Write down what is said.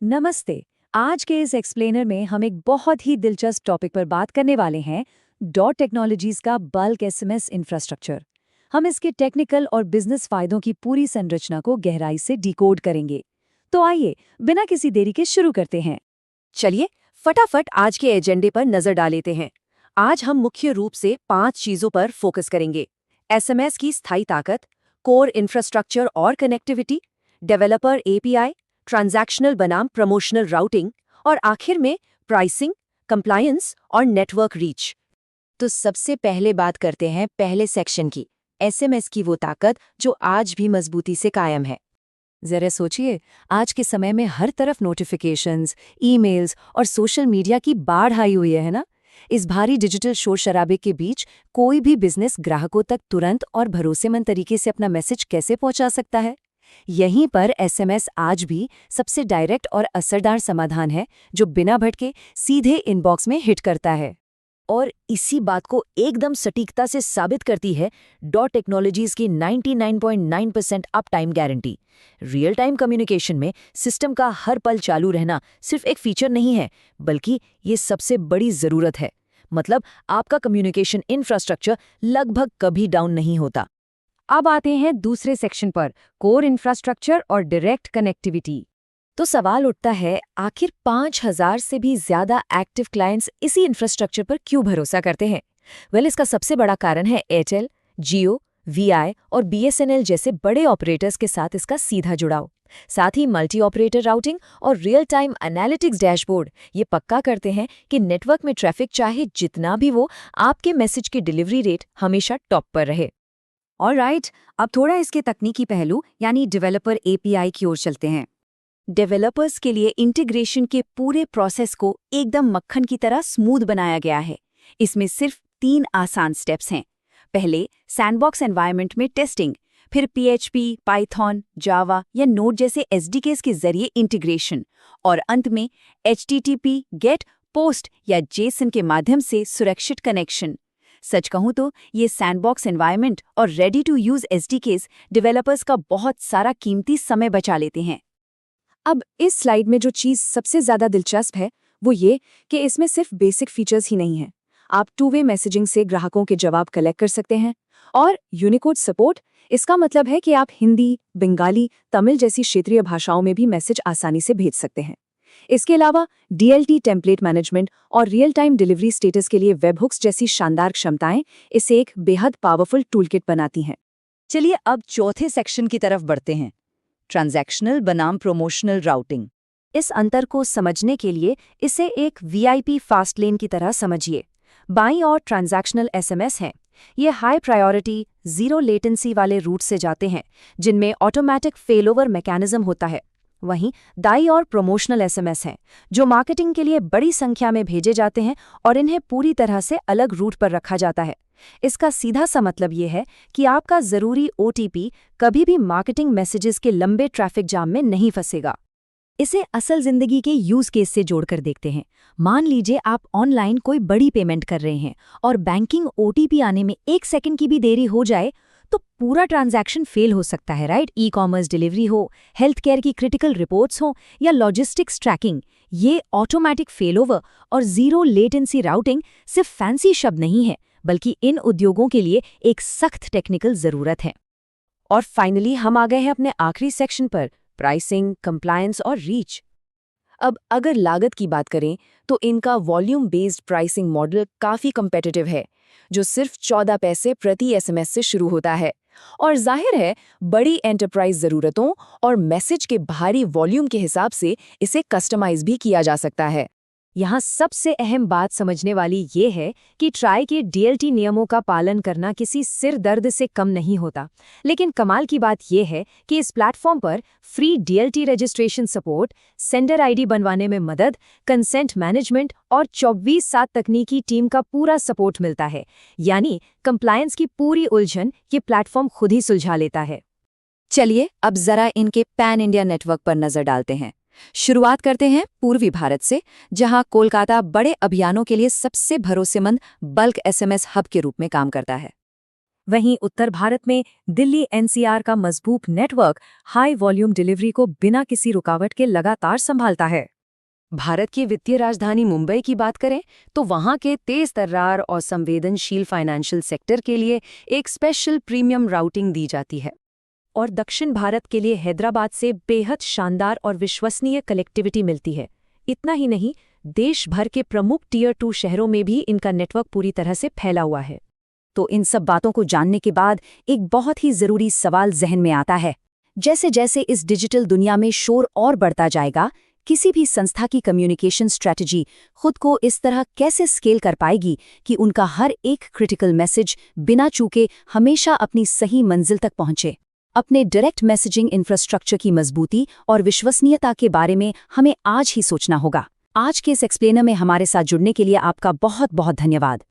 नमस्ते। आज के इस एक्सप्लेनर में हम एक बहुत ही दिलचस्प टॉपिक पर बात करने वाले हैं, डॉट टेक्नोलॉजीज का बल्क एसएमएस इंफ्रास्ट्रक्चर। हम इसके टेक्निकल और बिजनेस फायदों की पूरी संरचना को गहराई से डिकोड करेंगे। तो आइए, बिना किसी देरी के शुरू करते हैं। चलिए फटाफट आज के एजेंडे पर नजर डालेते हैं। आज हम मुख्य रूप से 5 चीजों पर फोकस करेंगे। एसएमएस की स्थायी ताकत, कोर इंफ्रास्ट्रक्चर और कनेक्टिविटी, डेवलपर एपीआई, ट्रांजैक्शनल बनाम प्रमोशनल राउटिंग और आखिर में प्राइसिंग, कंप्लायंस और नेटवर्क रीच। तो सबसे पहले बात करते हैं पहले सेक्शन की, एसएमएस की वो ताकत जो आज भी मजबूती से कायम है। जरा सोचिए, आज के समय में हर तरफ नोटिफिकेशंस, ईमेल्स और सोशल मीडिया की बाढ़ आई हुई है ना? इस भारी डिजिटल शोर शराबे के बीच कोई भी बिजनेस ग्राहकों तक तुरंत और भरोसेमंद तरीके से अपना मैसेज कैसे पहुंचा सकता है? यहीं पर एसएमएस आज भी सबसे डायरेक्ट और असरदार समाधान है, जो बिना भटके सीधे इनबॉक्स में हिट करता है। और इसी बात को एकदम सटीकता से साबित करती है डॉट टेक्नोलॉजीज की 99.9% up time guarantee. Real time communication में सिस्टम का हर पल चालू रहना सिर्फ एक फीचर नहीं है, बल्कि ये सबसे बड़ी जरूरत है। मतलब आपका कम्युनिकेशन इंफ्रास्ट्रक्चर लगभग कभी डाउन नहीं होता। अब आते हैं दूसरे सेक्शन पर, कोर इंफ्रास्ट्रक्चर और डायरेक्ट कनेक्टिविटी। तो सवाल उठता है, आखिर 5,000 से भी ज्यादा एक्टिव क्लाइंट्स इसी इंफ्रास्ट्रक्चर पर क्यों भरोसा करते हैं? इसका सबसे बड़ा कारण है एयरटेल, जियो, वीआई और बीएसएनएल जैसे बड़े ऑपरेटर्स के साथ इसका सीधा जुड़ाव। साथ ही मल्टी ऑपरेटर राउटिंग और रियल टाइम एनालिटिक्स डैशबोर्ड ये पक्का करते हैं कि नेटवर्क में ट्रैफिक चाहे जितना भी वो, आपके मैसेज की डिलीवरी रेट हमेशा टॉप पर रहे। ऑलराइट, अब थोड़ा इसके तकनीकी पहलू यानी डेवलपर एपीआई की ओर चलते हैं। डेवलपर्स के लिए इंटीग्रेशन के पूरे प्रोसेस को एकदम मक्खन की तरह स्मूथ बनाया गया है। इसमें सिर्फ 3 आसान स्टेप्स हैं। पहले सैंडबॉक्स एनवायरनमेंट में टेस्टिंग, फिर पीएचपी, पाइथन, जावा या नोड जैसे एसडीकेस के जरिए इंटीग्रेशन, और अंत में एचटीटीपी, गेट, पोस्ट या जेसन के माध्यम से सुरक्षित कनेक्शन। सच कहूं तो ये सैंडबॉक्स एनवायरनमेंट और रेडी टू यूज एसडीकेस डेवलपर्स का बहुत सारा कीमती समय बचा लेते हैं। अब इस स्लाइड में जो चीज़ सबसे ज़्यादा दिलचस्प है, वो ये कि इसमें सिर्फ बेसिक फीचर्स ही नहीं हैं। आप टू वे मैसेजिंग से ग्राहकों के जवाब कलेक्ट कर सकते हैं, और यूनिकोड सपोर्ट, इसका मतलब है कि आप हिंदी, बंगाली, तमिल जैसी क्षेत्रीय भाषाओं में भी मैसेज आसानी से भेज सकते हैं। इसके अलावा डीएलटी टेम्पलेट मैनेजमेंट और रियल टाइम डिलीवरी स्टेटस के लिए वेबहुक्स जैसी शानदार क्षमताएं इसे एक बेहद पावरफुल टूलकिट बनाती हैं। चलिए अब चौथे सेक्शन की तरफ बढ़ते हैं, ट्रांजैक्शनल बनाम प्रमोशनल राउटिंग। इस अंतर को समझने के लिए इसे एक वीआईपी फास्ट लेन की तरह समझिए। बाईं ओर ट्रांजैक्शनल एसएमएस हैं। ये हाई प्रायोरिटी, जीरो लेटेंसी वाले रूट से जाते हैं, जिनमें ऑटोमेटिक फेलओवर मैकेनिज्म होता है। वहीं दाईं ओर प्रमोशनल एसएमएस हैं, जो मार्केटिंग के लिए बड़ी संख्या में भेजे जाते हैं और इन्हें पूरी तरह से अलग रूट पर रखा जाता है। इसका सीधा सा मतलब ये है कि आपका जरूरी ओटीपी कभी भी मार्केटिंग मैसेजेस के लंबे ट्रैफिक जाम में नहीं फंसेगा। इसे असल जिंदगी के यूज केस से जोड़कर देखते हैं। मान लीजिए आप ऑनलाइन कोई बड़ी पेमेंट कर रहे हैं और बैंकिंग ओटीपी आने में 1 सेकंड की भी देरी हो जाए तो पूरा ट्रांजैक्शन फेल हो सकता है, राइट? ई कॉमर्स डिलीवरी हो, हेल्थ केयर की क्रिटिकल रिपोर्ट्स हो या लॉजिस्टिक्स ट्रैकिंग, ये ऑटोमेटिक फेलओवर और जीरो लेटेंसी राउटिंग सिर्फ फैंसी शब्द नहीं है, बल्कि इन उद्योगों के लिए एक सख्त टेक्निकल जरूरत है। और फाइनली हम आ गए हैं अपने आखिरी सेक्शन पर, प्राइसिंग, कंप्लायंस और रीच। अब अगर लागत की बात करें तो इनका वॉल्यूम बेस्ड प्राइसिंग मॉडल काफ़ी कम्पेटिटिव है, जो सिर्फ 14 पैसे प्रति एसएमएस से शुरू होता है। और जाहिर है, बड़ी एंटरप्राइज ज़रूरतों और मैसेज के भारी वॉल्यूम के हिसाब से इसे कस्टमाइज भी किया जा सकता है। यहाँ सबसे अहम बात समझने वाली ये है कि ट्राई के डीएलटी नियमों का पालन करना किसी सिर दर्द से कम नहीं होता। लेकिन कमाल की बात ये है कि इस प्लेटफॉर्म पर free DLT registration support, sender ID बनवाने में मदद, कंसेंट मैनेजमेंट और 24/7 तकनीकी टीम का पूरा सपोर्ट मिलता है। यानी कंप्लायंस की पूरी उलझन ये प्लेटफॉर्म खुद ही सुलझा लेता है। चलिए अब जरा इनके पैन इंडिया नेटवर्क पर नजर डालते हैं। शुरुआत करते हैं पूर्वी भारत से, जहां कोलकाता बड़े अभियानों के लिए सबसे भरोसेमंद बल्क एसएमएस हब के रूप में काम करता है। वहीं उत्तर भारत में दिल्ली एनसीआर का मजबूत नेटवर्क हाई वॉल्यूम डिलीवरी को बिना किसी रुकावट के लगातार संभालता है। भारत की वित्तीय राजधानी मुंबई की बात करें तो वहां के तेज तर्रार और संवेदनशील फाइनेंशियल सेक्टर के लिए एक स्पेशल प्रीमियम राउटिंग दी जाती है। और दक्षिण भारत के लिए हैदराबाद से बेहद शानदार और विश्वसनीय कनेक्टिविटी मिलती है। इतना ही नहीं, देश भर के प्रमुख टियर 2 शहरों में भी इनका नेटवर्क पूरी तरह से फैला हुआ है। तो इन सब बातों को जानने के बाद एक बहुत ही जरूरी सवाल जहन में आता है। जैसे जैसे इस डिजिटल दुनिया में शोर और बढ़ता जाएगा, किसी भी संस्था की कम्युनिकेशन स्ट्रैटेजी खुद को इस तरह कैसे स्केल कर पाएगी कि उनका हर एक क्रिटिकल मैसेज बिना चूके हमेशा अपनी सही मंजिल तक पहुंचे। अपने डायरेक्ट मैसेजिंग इंफ्रास्ट्रक्चर की मजबूती और विश्वसनीयता के बारे में हमें आज ही सोचना होगा। आज के इस एक्सप्लेनर में हमारे साथ जुड़ने के लिए आपका बहुत बहुत धन्यवाद।